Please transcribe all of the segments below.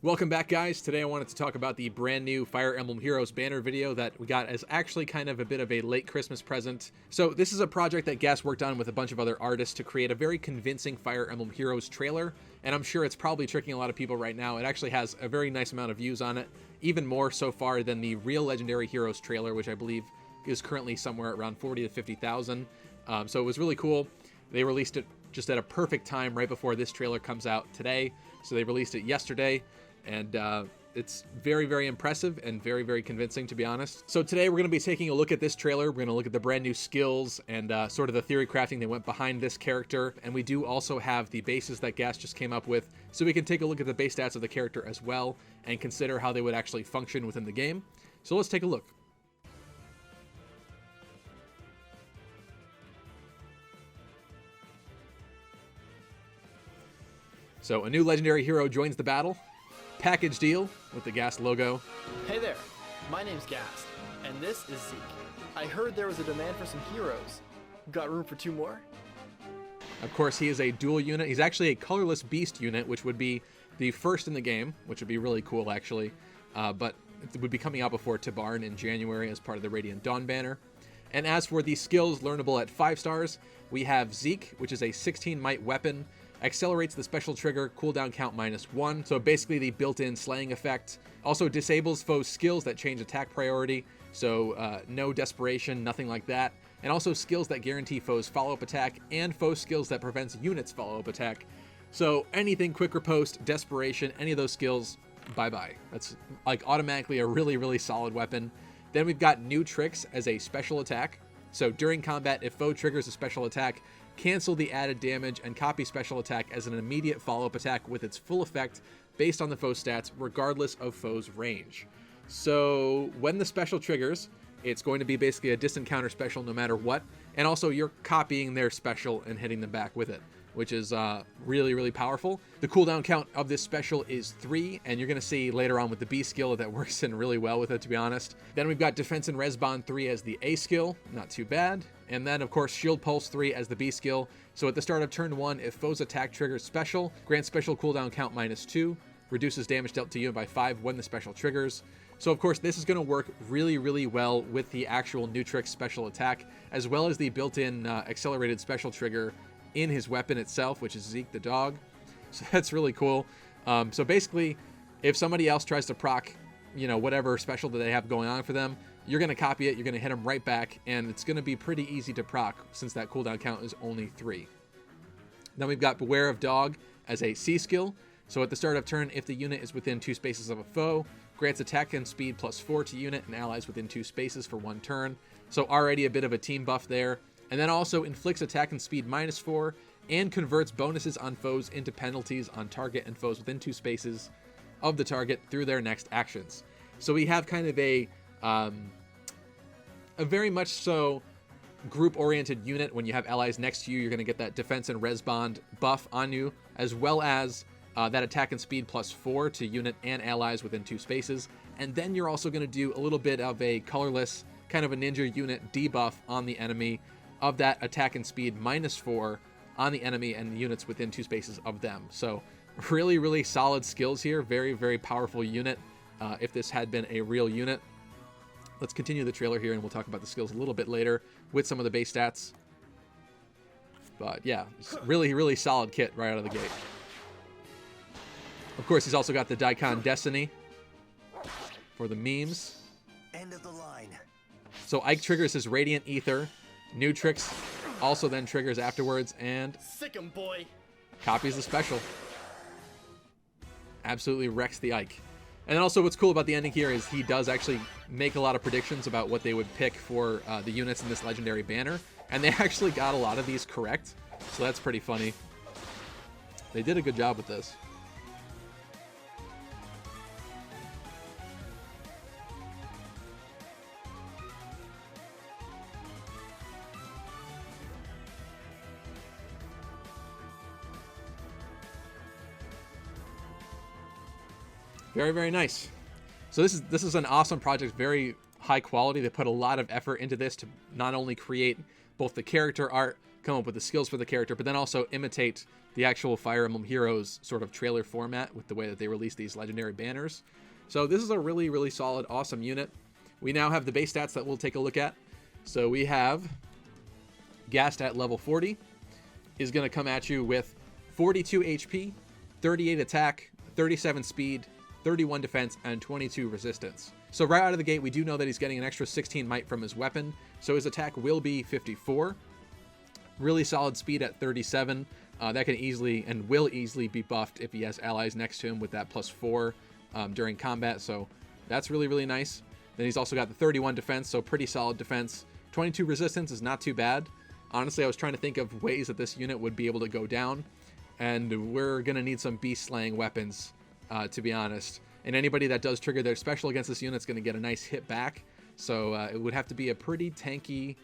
Welcome back, guys. Today I wanted to talk about the brand new Fire Emblem Heroes banner video that we got as actually kind of a bit of a late Christmas present. So this is a project that Ghast worked on with a bunch of other artists to create a very convincing Fire Emblem Heroes trailer, and I'm sure it's probably tricking a lot of people right now. It actually has a very nice amount of views on it, even more so far than the real Legendary Heroes trailer, which I believe is currently somewhere around 40 to 50,000. So it was really cool. They released it just at a perfect time right before this trailer comes out today. So they released it yesterday. And it's very, very impressive and very, very convincing, to be honest. So today we're going to be taking a look at this trailer. We're going to look at the brand new skills and sort of the theory crafting that went behind this character. And we do also have the bases that Ghast just came up with, so we can take a look at the base stats of the character as well and consider how they would actually function within the game. So let's take a look. So a new legendary hero joins the battle. Package deal with the Ghast logo. Hey there, my name's Ghast, and this is Zeke. I heard there was a demand for some heroes. Got room for 2 more? Of course, he is a dual unit. He's actually a colorless beast unit, which would be the first in the game, which would be really cool, actually. But it would be coming out before Tabarn in January as part of the Radiant Dawn banner. And as for the skills learnable at 5 stars, we have Zeke, which is a 16 might weapon. Accelerates the special trigger, cooldown count -1, so basically the built-in slaying effect. Also disables foes' skills that change attack priority, so no desperation, nothing like that. And also skills that guarantee foes' follow-up attack, and foes' skills that prevents units' follow-up attack. So anything quick riposte, desperation, any of those skills, bye-bye. That's like automatically a really, really solid weapon. Then we've got new tricks as a special attack. So during combat, if foe triggers a special attack, cancel the added damage and copy special attack as an immediate follow-up attack with its full effect based on the foe's stats, regardless of foe's range. So when the special triggers, it's going to be basically a distant counter special no matter what, and also you're copying their special and hitting them back with it, which is really, really powerful. The cooldown count of this special is 3, and you're going to see later on with the B skill that works in really well with it, to be honest. Then we've got Defense and Res Bond 3 as the A skill, not too bad. And then, of course, Shield Pulse 3 as the B skill. So at the start of turn 1, if foe's attack triggers special, grants special cooldown count -2, reduces damage dealt to you by 5 when the special triggers. So, of course, this is going to work really, really well with the actual Nutrix special attack, as well as the built-in accelerated special trigger in his weapon itself, which is Zeke the dog. So that's really cool. So basically, if somebody else tries to proc, whatever special that they have going on for them, you're going to copy it, you're going to hit them right back, and it's going to be pretty easy to proc since that cooldown count is only 3. Then we've got Beware of Dog as a C skill. So at the start of turn, if the unit is within 2 spaces of a foe, grants attack and speed +4 to unit and allies within 2 spaces for 1 turn. So already a bit of a team buff there. And then also inflicts attack and speed -4 and converts bonuses on foes into penalties on target and foes within 2 spaces of the target through their next actions. So we have kind of a very much so group-oriented unit. When you have allies next to you, you're going to get that defense and res bond buff on you, as well as that attack and speed +4 to unit and allies within 2 spaces. And then you're also going to do a little bit of a colorless, kind of a ninja unit debuff on the enemy of that attack and speed -4 on the enemy and units within 2 spaces of them. So really, really solid skills here. Very, very powerful unit if this had been a real unit. Let's continue the trailer here, and we'll talk about the skills a little bit later with some of the base stats. But yeah, it's really, really solid kit right out of the gate. Of course, he's also got the Daikon Destiny for the memes. End of the line. So Ike triggers his Radiant Ether. New tricks also then triggers afterwards and Sick 'em, boy. copies the special. Absolutely wrecks the Ike. And then also what's cool about the ending here is he does actually make a lot of predictions about what they would pick for the units in this legendary banner. And they actually got a lot of these correct. So that's pretty funny. They did a good job with this. Very, very nice. So this is an awesome project, very high quality. They put a lot of effort into this to not only create both the character art, come up with the skills for the character, but then also imitate the actual Fire Emblem Heroes sort of trailer format with the way that they release these legendary banners. So this is a really, really solid, awesome unit. We now have the base stats that we'll take a look at. So we have Ghast at level 40 is going to come at you with 42 HP, 38 attack, 37 speed, 31 defense, and 22 resistance. So right out of the gate, we do know that he's getting an extra 16 might from his weapon, so his attack will be 54. Really solid speed at 37. That can easily and will easily be buffed if he has allies next to him with that +4 during combat, so that's really, really nice. Then he's also got the 31 defense, so pretty solid defense. 22 resistance is not too bad. Honestly, I was trying to think of ways that this unit would be able to go down, and we're going to need some beast-slaying weapons, to be honest. And anybody that does trigger their special against this unit is going to get a nice hit back, so it would have to be a pretty tanky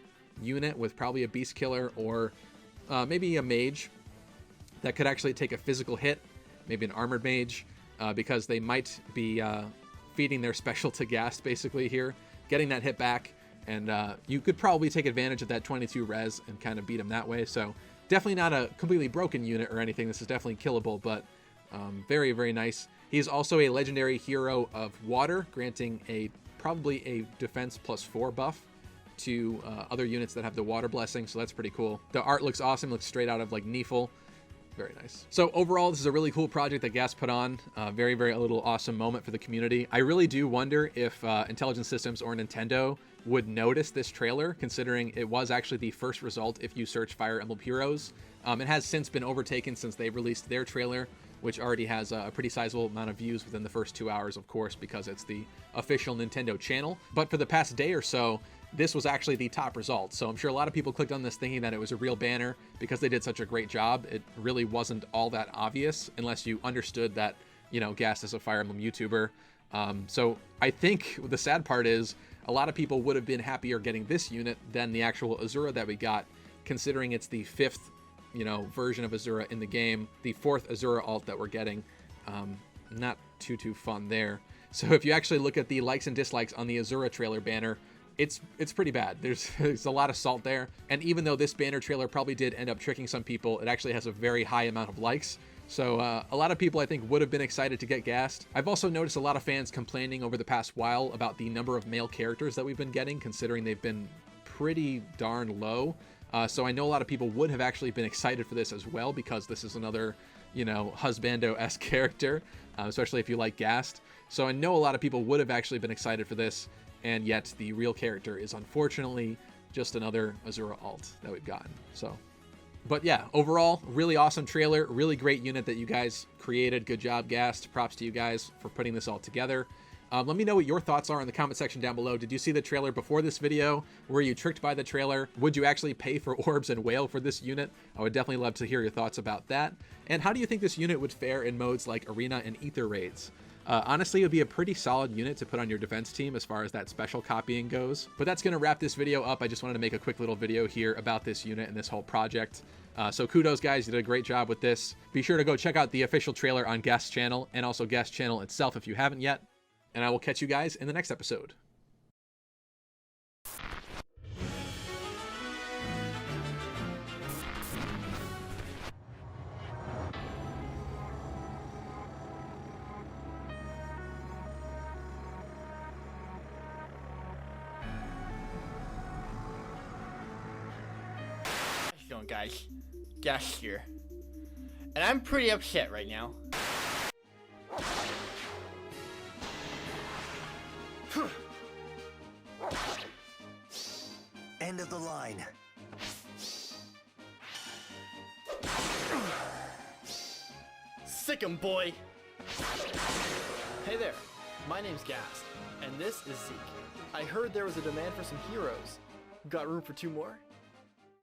unit with probably a beast killer or maybe a mage that could actually take a physical hit, maybe an armored mage, because they might be feeding their special to Ghast basically here, getting that hit back, and you could probably take advantage of that 22 res and kind of beat him that way. So definitely not a completely broken unit or anything. This is definitely killable, but very, very nice. He's also a legendary hero of water, granting probably a defense +4 buff to other units that have the water blessing, so that's pretty cool. The art looks awesome, looks straight out of like Neefel. Very nice. So overall, this is a really cool project that Ghast put on. Very, very a little awesome moment for the community. I really do wonder if Intelligent Systems or Nintendo would notice this trailer, considering it was actually the first result if you search Fire Emblem Heroes. It has since been overtaken since they released their trailer, which already has a pretty sizable amount of views within the first 2 hours, of course, because it's the official Nintendo channel. But for the past day or so, this was actually the top result. So I'm sure a lot of people clicked on this thinking that it was a real banner because they did such a great job. It really wasn't all that obvious unless you understood that, you know, Ghast is a Fire Emblem YouTuber. So I think the sad part is a lot of people would have been happier getting this unit than the actual Azura that we got, considering it's the 5th, you know, version of Azura in the game, the 4th Azura alt that we're getting. Not too fun there. So if you actually look at the likes and dislikes on the Azura trailer banner, it's pretty bad. There's a lot of salt there. And even though this banner trailer probably did end up tricking some people, it actually has a very high amount of likes. So a lot of people, I think, would have been excited to get Ghast. I've also noticed a lot of fans complaining over the past while about the number of male characters that we've been getting, considering they've been pretty darn low. So I know a lot of people would have actually been excited for this as well, because this is another, you know, husbando-esque character, especially if you like Ghast. So I know a lot of people would have actually been excited for this, and yet the real character is unfortunately just another Azura alt that we've gotten. So, but yeah, overall, really awesome trailer, really great unit that you guys created. Good job, Ghast. Props to you guys for putting this all together. Let me know what your thoughts are in the comment section down below. Did you see the trailer before this video? Were you tricked by the trailer? Would you actually pay for orbs and whale for this unit? I would definitely love to hear your thoughts about that. And how do you think this unit would fare in modes like Arena and Ether raids? Honestly, it would be a pretty solid unit to put on your defense team as far as that special copying goes. But that's going to wrap this video up. I just wanted to make a quick little video here about this unit and this whole project. So kudos, guys. You did a great job with this. Be sure to go check out the official trailer on Ghast's channel and also Ghast's channel itself if you haven't yet. And I will catch you guys in the next episode. How's it going, guys? Ghast here. And I'm pretty upset right now. End of the line. Sick 'em, boy! Hey there, my name's Ghast, and this is Zeke. I heard there was a demand for some heroes. Got room for 2 more?